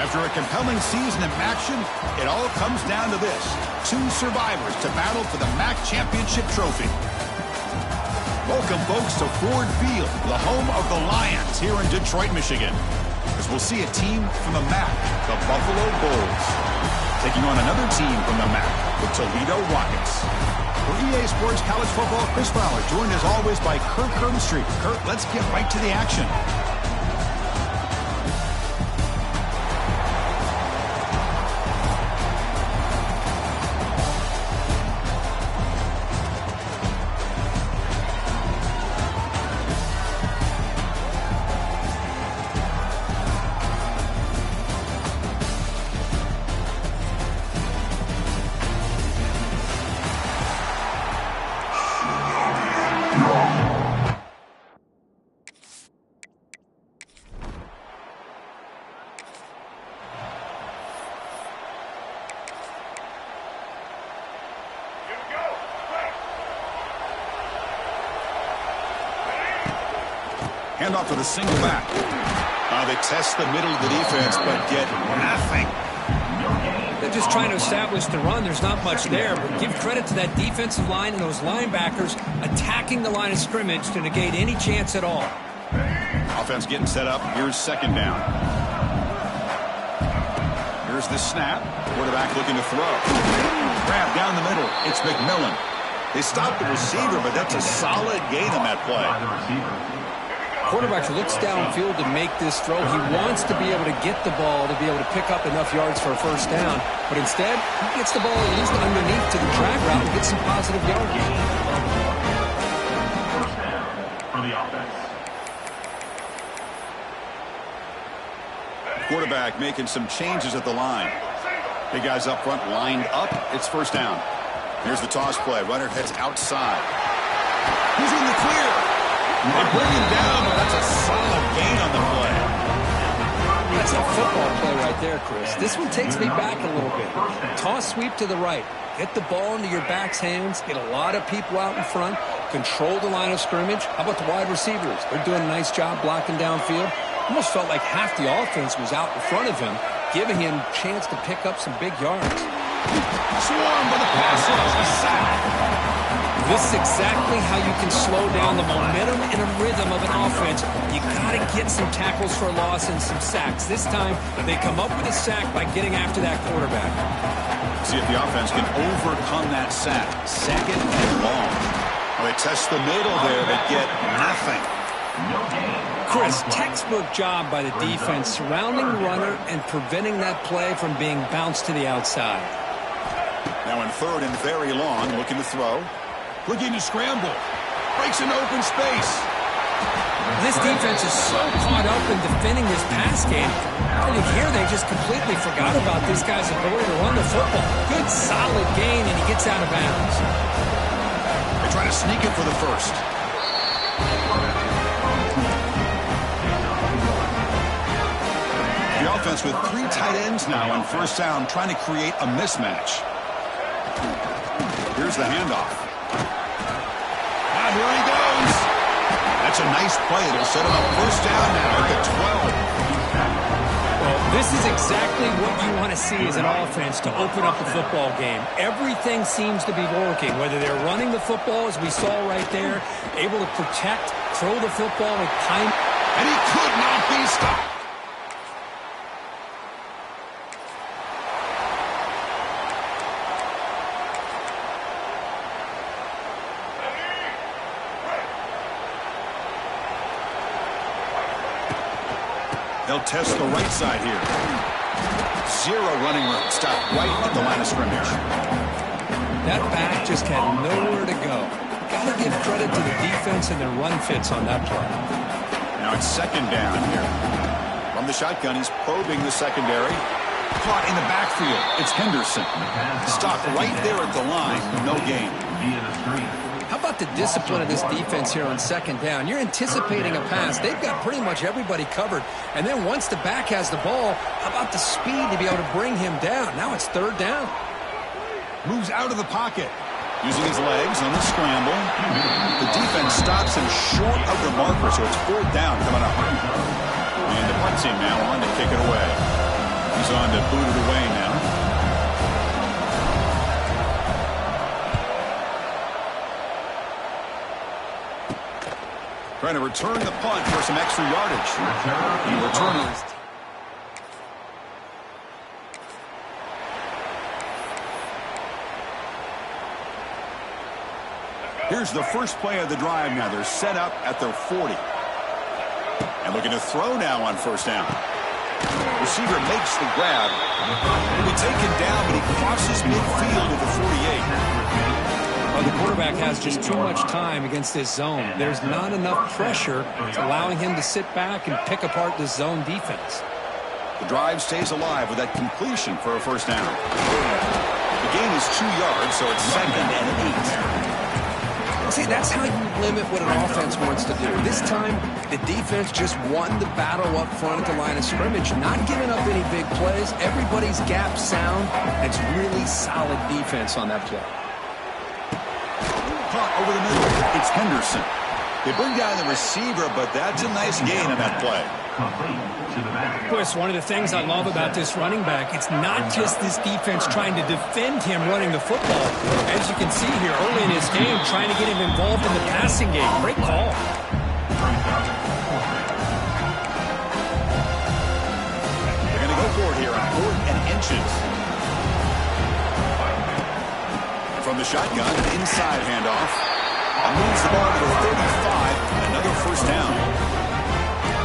After a compelling season of action, it all comes down to this. 2 survivors to battle for the MAC Championship trophy. Welcome, folks, to Ford Field, the home of the Lions here in Detroit, Michigan. As we'll see a team from the MAC, the Buffalo Bulls, taking on another team from the MAC, the Toledo Rockets. For EA Sports College Football, Chris Fowler, joined as always by Kurt Street. Kurt, let's get right to the action. Handoff to the single back. They test the middle of the defense, but get nothing. They're just trying to establish the run. There's not much there, but give credit to that defensive line and those linebackers attacking the line of scrimmage to negate any chance at all. Offense getting set up. Here's second down. Here's the snap. Quarterback looking to throw. Grab down the middle. It's McMillan. They stopped the receiver, but that's a solid gain on that play. Quarterback looks downfield to make this throw. He wants to be able to get the ball to be able to pick up enough yards for a first down. But instead, he gets the ball at least underneath to the drag route and gets some positive yards. First down for the offense. Quarterback making some changes at the line. Big guys up front lined up. It's first down. Here's the toss play. Runner heads outside. He's in the clear. They bring him down, but that's a solid gain on the play. That's a football play right there, Chris. This one takes me back a little bit. Toss sweep to the right. Get the ball into your back's hands. Get a lot of people out in front. Control the line of scrimmage. How about the wide receivers? They're doing a nice job blocking downfield. Almost felt like half the offense was out in front of him, giving him a chance to pick up some big yards. Swarmed by the pass rush. A sack. This is exactly how you can slow down the momentum and a rhythm of an offense. You got to get some tackles for loss and some sacks. This time, they come up with a sack by getting after that quarterback. See if the offense can overcome that sack. Second and long. Well, they test the middle there, but get nothing. Chris, textbook job by the defense surrounding the runner and preventing that play from being bounced to the outside. Now in third and very long, looking to throw. Looking to scramble. Breaks into open space. This defense is so caught up in defending this pass game. I think here they just completely forgot about this guy's ability to run the football. Good, solid gain, and he gets out of bounds. They try to sneak it for the first. The offense with 3 tight ends now on first down, trying to create a mismatch. Here's the handoff. Here he goes. That's a nice play. It'll set him up first down now at the 12. Well, this is exactly what you want to see as an offense to open up the football game. Everything seems to be working, whether they're running the football, as we saw right there, able to protect, throw the football with time. And he could not be stopped. They'll test the right side here. 0 running room. Stop right at the line of scrimmage. That back just had nowhere to go. Got to give credit to the defense and their run fits on that play. Now it's second down here. From the shotgun, he's probing the secondary. Caught in the backfield. It's Henderson. Stopped right there at the line. No gain. How about the discipline of this defense here on second down? You're anticipating a pass. They've got pretty much everybody covered. And then once the back has the ball, how about the speed to be able to bring him down? Now it's third down. Moves out of the pocket. Using his legs on the scramble. The defense stops him short of the marker, so it's fourth down coming up. And the punt team now on to kick it away. He's on to boot it away now. Trying to return the punt for some extra yardage. He returns. Here's the first play of the drive now. They're set up at their 40. And looking to throw now on first down. Receiver makes the grab. He'll be taken down, but he crosses midfield at the 48. Well, the quarterback has just too much time against this zone. There's not enough pressure allowing him to sit back and pick apart the zone defense. The drive stays alive with that completion for a first down. The gain is 2 yards, so it's 2nd and 8. See, that's how you limit what an offense wants to do. This time, the defense just won the battle up front at the line of scrimmage, not giving up any big plays. Everybody's gap sound. It's really solid defense on that play. Caught over the middle. It's Henderson. They bring down the receiver, but that's a nice gain on that play. Chris, one of the things I love about this running back, it's not just this defense trying to defend him running the football. As you can see here early in his game, trying to get him involved in the passing game. Great call. They're going to go for it here on 4th and inches. From the shotgun, an inside handoff. And moves the ball to the 35. Another first down.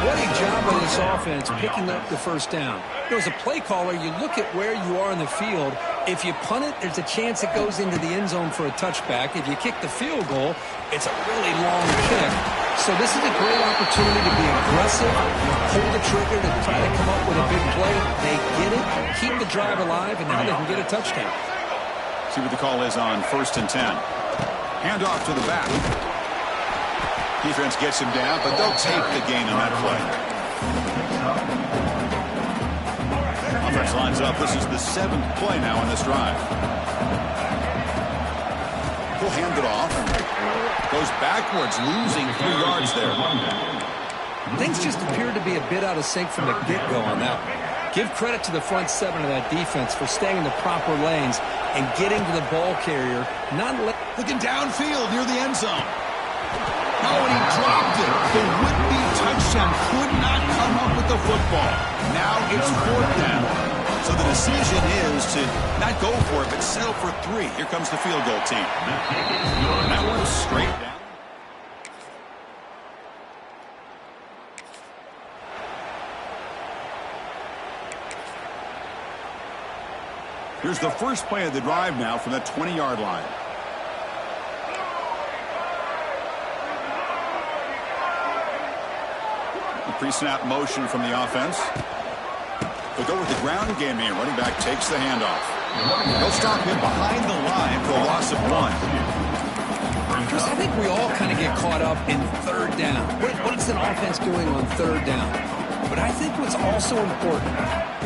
What a job by this offense picking up the first down. As a play caller, you look at where you are in the field. If you punt it, there's a chance it goes into the end zone for a touchback. If you kick the field goal, it's a really long kick. So this is a great opportunity to be aggressive, pull the trigger to try to come up with a big play. They get it, keep the drive alive, and now they can get a touchdown. See what the call is on 1st and 10. Handoff to the back. Defense gets him down, but they'll take the gain on that play. Offense lines up. This is the 7th play now on this drive. He'll hand it off. Goes backwards, losing 3 yards there. Things just appear to be a bit out of sync from the get-go on that one. Give credit to the front 7 of that defense for staying in the proper lanes and getting to the ball carrier. Looking downfield near the end zone. Oh, and he dropped it. The would-be touchdown could not come up with the football. Now it's 4th down. So the decision is to not go for it, but settle for 3. Here comes the field goal team. And that one's straight down. Here's the first play of the drive now from the 20-yard line. Pre-snap motion from the offense. They'll go with the ground game here. Running back takes the handoff. They'll stop him behind the line for a loss of 1. Chris, I think we all kind of get caught up in 3rd down. What is an offense doing on 3rd down? But I think what's also important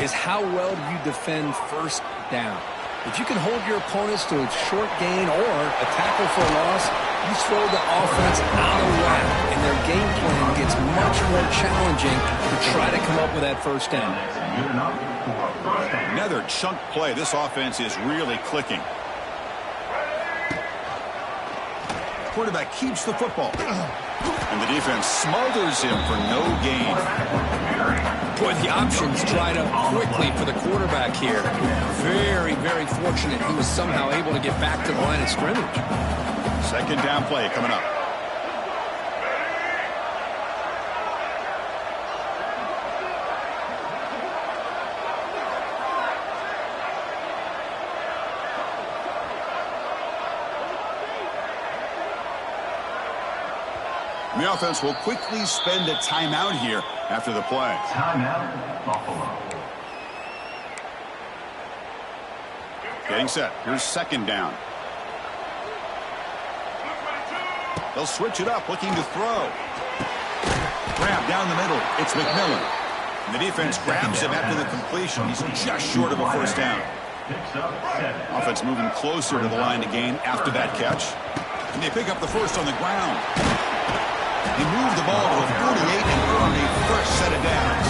is how well do you defend 1st down. If you can hold your opponents to a short gain or a tackle for a loss, you throw the offense out of whack, and their game plan gets much more challenging to try to come up with that first down. Another chunk play. This offense is really clicking. Quarterback keeps the football. And the defense smothers him for no gain. Boy, the options dried up quickly for the quarterback here. Very, very fortunate he was somehow able to get back to the line of scrimmage. 2nd down play coming up. And the offense will quickly spend a timeout here after the play. Timeout, Buffalo. Getting set. Here's 2nd down. They'll switch it up, looking to throw. Grab down the middle. It's McMillan. And the defense grabs him after the completion. He's just short of a first down. Offense moving closer to the line to gain after that catch. And they pick up the first on the ground. He moved the ball to a 48 and earned a first set of downs.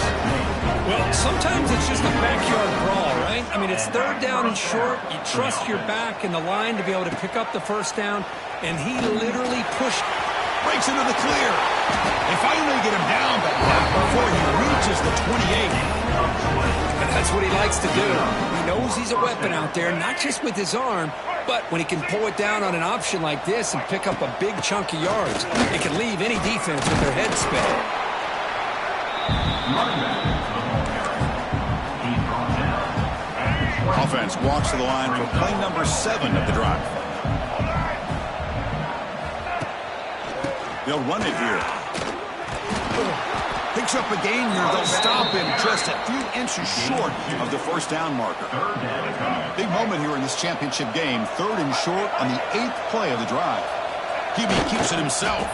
Well, sometimes it's just a backyard brawl, right? I mean, it's third down and short. You trust your back in the line to be able to pick up the first down, and he literally pushed. Breaks into the clear. They finally get him down, but not before he reaches the 28. That's what he likes to do. He knows he's a weapon out there, not just with his arm, but when he can pull it down on an option like this and pick up a big chunk of yards, it can leave any defense with their head spinning. Offense walks to the line for play number 7 of the drive. They'll run it here. Picks up a gain here. They'll stop him just a few inches short of the first down marker. Big moment here in this championship game. 3rd and short on the 8th play of the drive. QB keeps it himself.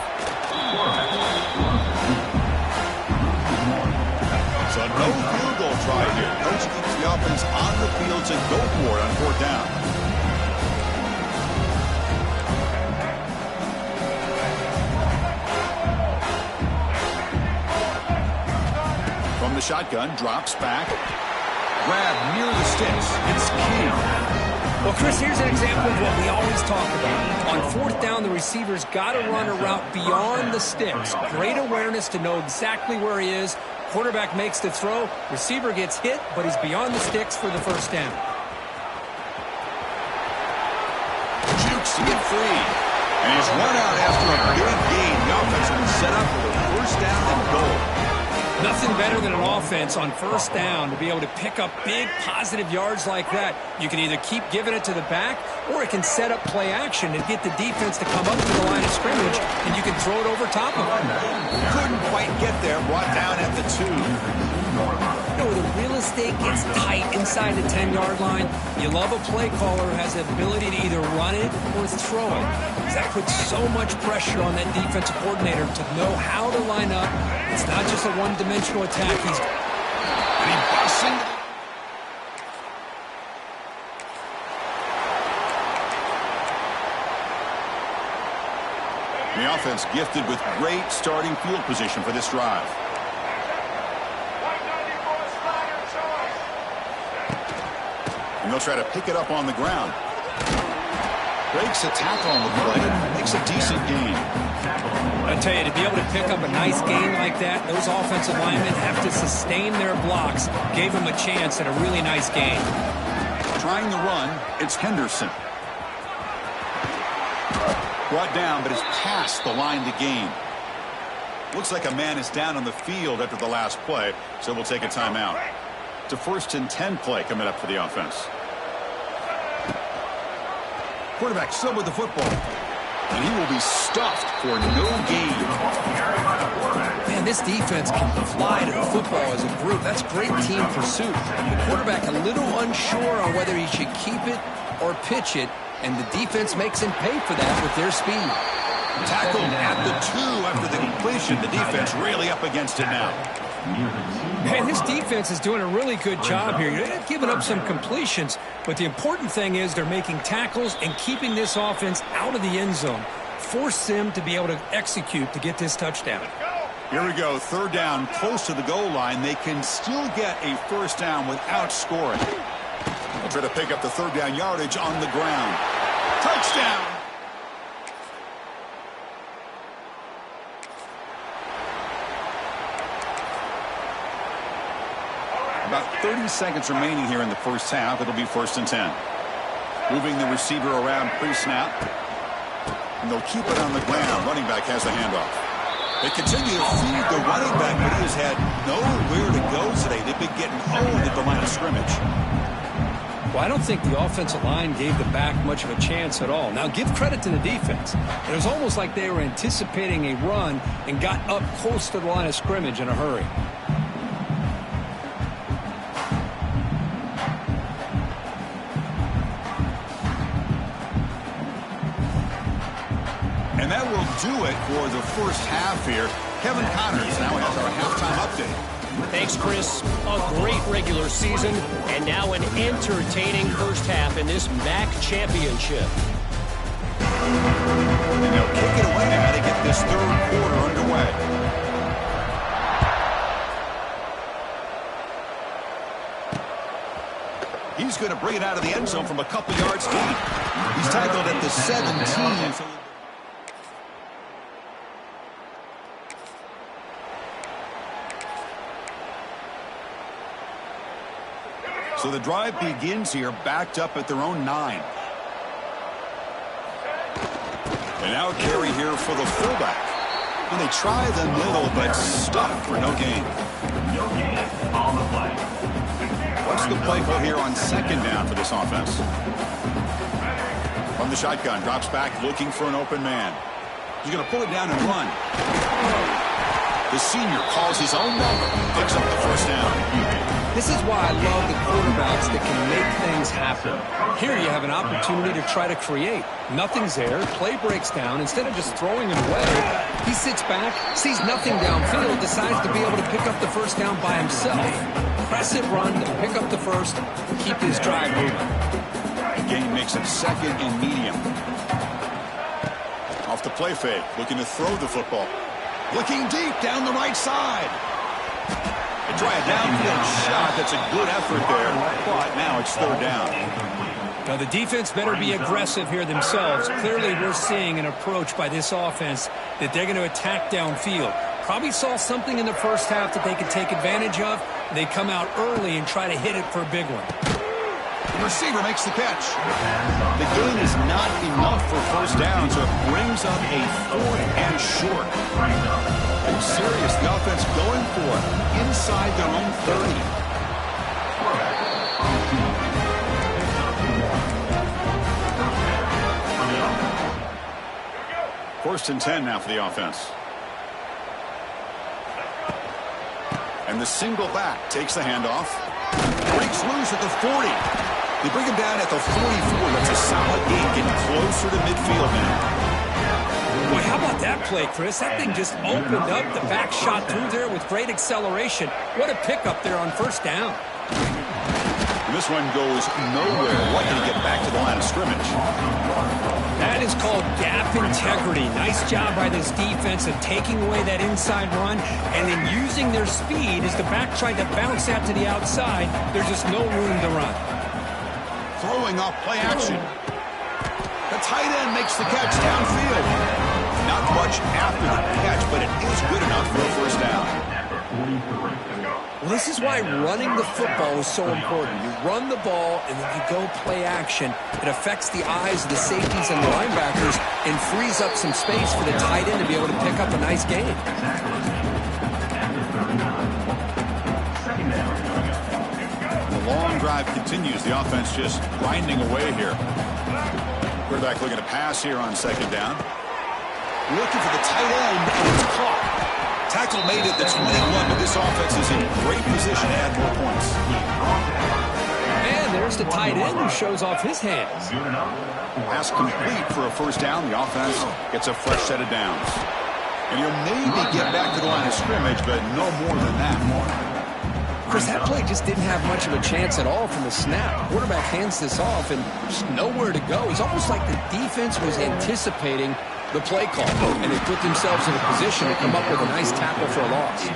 So no field goal try here. Coach keeps the offense on the field to go for it on 4th down. From the shotgun, drops back. Grab near the sticks. It's key. Well, Chris, here's an example of what we always talk about. On 4th down, the receiver's got to run a route beyond the sticks. Great awareness to know exactly where he is. Quarterback makes the throw. Receiver gets hit, but he's beyond the sticks for the first down. Jukes to get free. And he's run out after a big gain. The offense has been set up for the first down and goal. Nothing better than an offense on first down to be able to pick up big positive yards like that. You can either keep giving it to the back, or it can set up play action and get the defense to come up to the line of scrimmage, and you can throw it over top of them. Couldn't quite get there. Brought down at the 2. You know, the real estate gets tight inside the 10-yard line. You love a play caller who has the ability to either run it or throw it. That puts so much pressure on that defensive coordinator to know how to line up. It's not just a one-dimensional attack. And he busts into the offense gifted with great starting field position for this drive. And they'll try to pick it up on the ground. Breaks a tackle on the play. Makes a decent gain. I tell you, to be able to pick up a nice gain like that, those offensive linemen have to sustain their blocks. Gave him a chance at a really nice gain. Trying the run, it's Henderson. Brought down, but is past the line to gain. Looks like a man is down on the field after the last play, so we'll take a timeout. It's a 1st and 10 play coming up for the offense. Quarterback still with the football. And he will be stuffed for no gain. Man, this defense can fly to the football as a group. That's great team pursuit. The quarterback a little unsure on whether he should keep it or pitch it, and the defense makes him pay for that with their speed. Tackled at the 2 after the completion. The defense really up against it now. Man, this defense is doing a really good job here. They're giving up some completions, but the important thing is they're making tackles and keeping this offense out of the end zone. Force them to be able to execute to get this touchdown. Here we go. 3rd down, close to the goal line. They can still get a first down without scoring. They'll try to pick up the 3rd down yardage on the ground. Touchdown! About 30 seconds remaining here in the first half. It'll be 1st and 10. Moving the receiver around pre-snap. And they'll keep it on the ground. Running back has the handoff. They continue to feed the running back, but he has had nowhere to go today. They've been getting owned at the line of scrimmage. Well, I don't think the offensive line gave the back much of a chance at all. Now, give credit to the defense. It was almost like they were anticipating a run and got up close to the line of scrimmage in a hurry. And that will do it for the first half here. Kevin Connors now has our halftime update. Thanks, Chris. A great regular season, and now an entertaining first half in this MAC championship. And they'll kick it away now to get this 3rd quarter underway. He's going to bring it out of the end zone from a couple yards deep. He's tackled at the 17. So the drive begins here, backed up at their own 9. And now a carry here for the fullback. And they try the middle, but stuck for no gain. On the play. What's the play call here on second down for this offense? From the shotgun, drops back, looking for an open man. He's going to pull it down and run. The senior calls his own number, picks up the first down. This is why I love the quarterbacks that can make things happen. Here you have an opportunity to try to create. Nothing's there. Play breaks down. Instead of just throwing it away, he sits back, sees nothing downfield, decides to be able to pick up the first down by himself. Press it, run, pick up the first, keep his drive moving. The gain makes it second and medium. Off the play fake, looking to throw the football. Looking deep down the right side. They try a downfield shot. That's a good effort there, but now it's third down. Now the defense better be aggressive here themselves. Clearly we're seeing an approach by this offense that they're going to attack downfield. Probably saw something in the first half that they could take advantage of. They come out early and try to hit it for a big one. The receiver makes the catch. The gain is not enough for first down, so it brings up a 4th and short. It's serious. The offense going for it inside their own 30. First and 10 now for the offense. And the single back takes the handoff. Breaks loose at the 40. They bring him down at the 44. That's a solid gain, getting closer to midfield now. Boy, how about that play, Chris? That thing just opened up. The back shot through there with great acceleration. What a pickup there on first down. And this one goes nowhere. Lucky to get back to the line of scrimmage. That is called gap integrity. Nice job by this defense of taking away that inside run and then using their speed as the back tried to bounce out to the outside. There's just no room to run. Throwing off play action. The tight end makes the catch downfield. Not much after the catch, but it is good enough for a first down. Well, this is why running the football is so important. You run the ball, and then you go play action. It affects the eyes of the safeties and the linebackers and frees up some space for the tight end to be able to pick up a nice gain. The long drive continues. The offense just grinding away here. Quarterback looking to pass here on second down. Looking for the tight end, and it's caught. Tackle made at the 21, but this offense is in great position to add more points. And there's the tight end who shows off his hands. Pass complete for a first down. The offense gets a fresh set of downs. And he'll maybe get back to the line of scrimmage, but no more than that. Chris, that play just didn't have much of a chance at all from the snap. Quarterback hands this off and just nowhere to go. It's almost like the defense was anticipating the play call, and they put themselves in a position to come up with a nice tackle for a loss.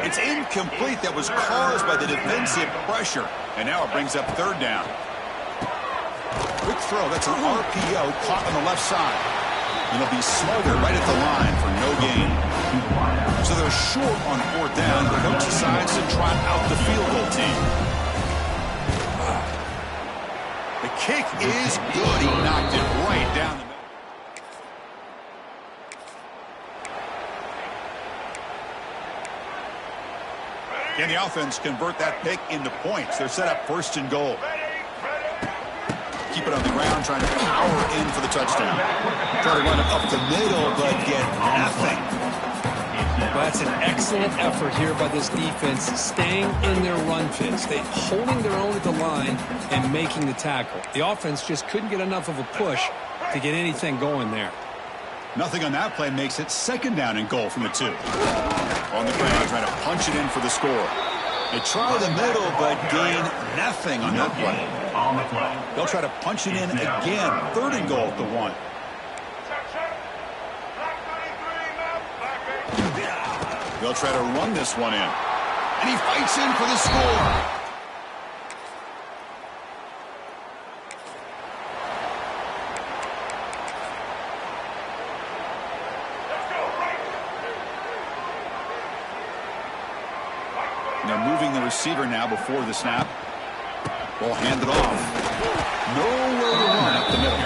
It's incomplete. That was caused by the defensive pressure, and now it brings up third down. Quick throw. That's an RPO caught on the left side. And it'll be Smothered right at the line for no gain. So they're short on fourth down. The coach decides to trot out the field goal team. The kick is good. He knocked it right down the middle. Can the offense convert that pick into points? They're set up first and goal. Keep it on the ground, trying to power in for the touchdown. Try to run it up the middle, but get nothing. Well, that's an excellent effort here by this defense, staying in their run fits. They're holding their own at the line and making the tackle. The offense just couldn't get enough of a push to get anything going there. Nothing on that play makes it second down and goal from the 2. On the ground, trying to punch it in for the score. They try the middle, but gain nothing on that play. They'll try to punch it in again. Third and goal at the 1. They'll try to run this one in. And he fights in for the score. And they're moving the receiver now before the snap. Ball handed off. Nowhere to run up the middle.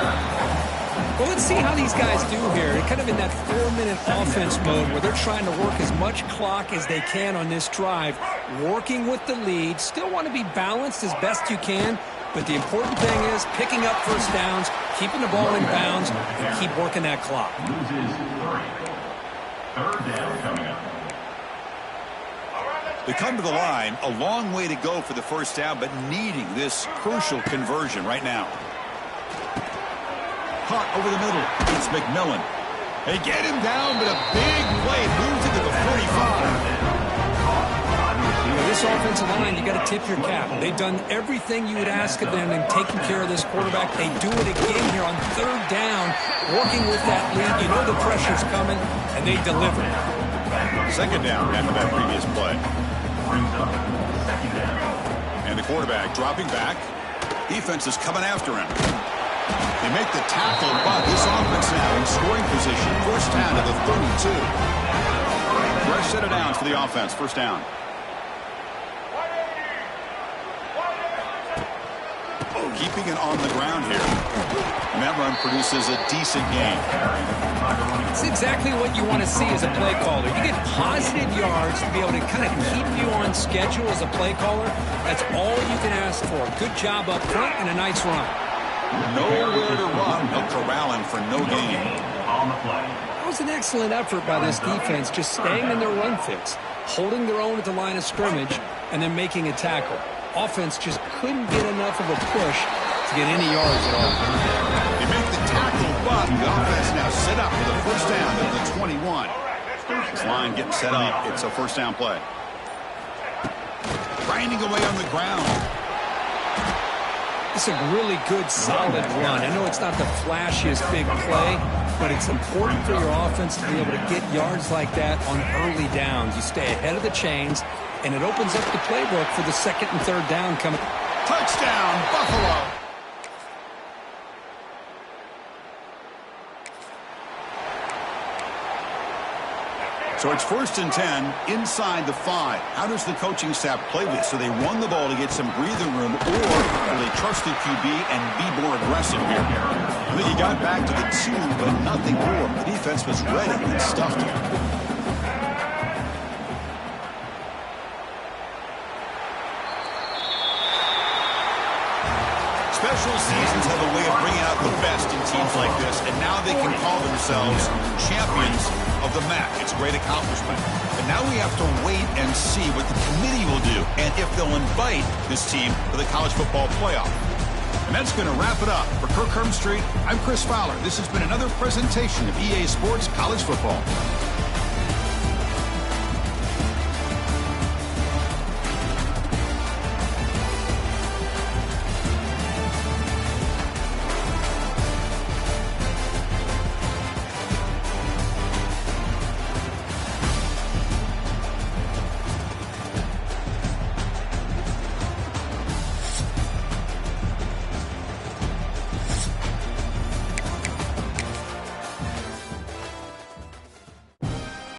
Well, let's see how these guys do here. They're kind of in that 4-minute offense mode where they're trying to work as much clock as they can on this drive, working with the lead. Still want to be balanced as best you can, but the important thing is picking up first downs, keeping the ball in bounds, and keep working that clock. Third down coming up. They come to the line, a long way to go for the first down, but needing this crucial conversion right now. Caught over the middle. It's McMillan. They get him down, but a big play moves into the 45. This offensive line, you got to tip your cap. They've done everything you would ask of them in taking care of this quarterback. They do it again here on third down, working with that lead. You know the pressure's coming, and they deliver. Second down after that previous play. And the quarterback dropping back. Defense is coming after him. They make the tackle, but this offense now in scoring position. First down to the 32. Fresh set of downs for the offense. First down. Keeping it on the ground here. And that run produces a decent gain. It's exactly what you want to see as a play caller. You get positive yards to be able to kind of keep you on schedule as a play caller. That's all you can ask for. Good job up front and a nice run. Nowhere to run. No corralling for no gain. On the play. That was an excellent effort by this defense, just staying in their run fix, holding their own at the line of scrimmage, and then making a tackle. Offense just couldn't get enough of a push to get any yards at all. They make the tackle, but the offense now set up for the first down at the 21. This line getting set up. It's a first down play. Grinding away on the ground. It's a really good, solid run. I know it's not the flashiest big play, but it's important for your offense to be able to get yards like that on early downs. You stay ahead of the chains, and it opens up the playbook for the second and third down coming. Touchdown, Buffalo. So it's 1st and 10 inside the 5. How does the coaching staff play this? So they run the ball to get some breathing room, or do they trust the QB and be more aggressive here? I think he got back to the 2, but nothing more. The defense was ready and stuffed him. Special seasons have a way of bringing out the best in teams like this, and now they can call themselves champions of the MAC. It's a great accomplishment. But now we have to wait and see what the committee will do and if they'll invite this team to the college football playoff. And that's going to wrap it up. For Kirk Street, I'm Chris Fowler. This has been another presentation of EA Sports College Football.